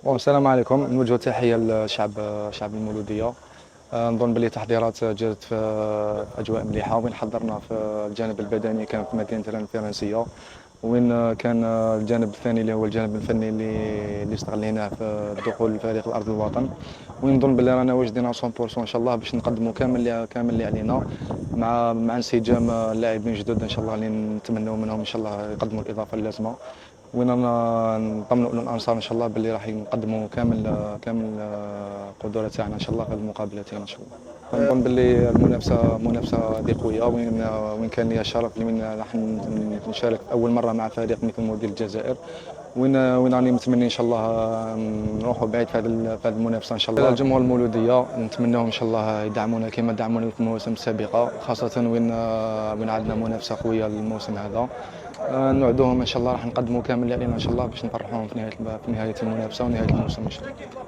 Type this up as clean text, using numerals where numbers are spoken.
السلام عليكم. نوجه تحية للشعب شعب المولودية. نظن بلي التحضيرات جات في أجواء مليحة. وين حضرنا في الجانب البدني كان في مدينة الفرنسية، وين كان الجانب الثاني اللي هو الجانب الفني اللي استغليناه في دخول الفريق لأرض الوطن. ونظن بلي رانا واجدين على 100% إن شاء الله باش نقدموا كامل اللي علينا، مع انسجام اللاعبين جدد إن شاء الله اللي نتمنوا منهم إن شاء الله يقدموا الإضافة اللازمة. وين نطمنوا الانصار ان شاء الله باللي راح نقدموا كامل القدرات تاعنا ان شاء الله في المقابلتين ان شاء الله. نظن باللي المنافسه هذه قويه، وين كان لي الشرف اللي راح نشارك اول مره مع فريق مثل موديل الجزائر. وين راني متمني ان شاء الله نروحوا بعيد في هذه المنافسه ان شاء الله. الجمهور المولوديه نتمناهم ان شاء الله يدعمونا كما دعمونا في المواسم السابقه، خاصه وين عندنا منافسه قويه الموسم هذا. نوعدوهم ان شاء الله راح نقدموا كامل اللي علينا ان شاء الله باش نفرحوهم في نهايه المنافسه ونهايه الموسم ان شاء الله.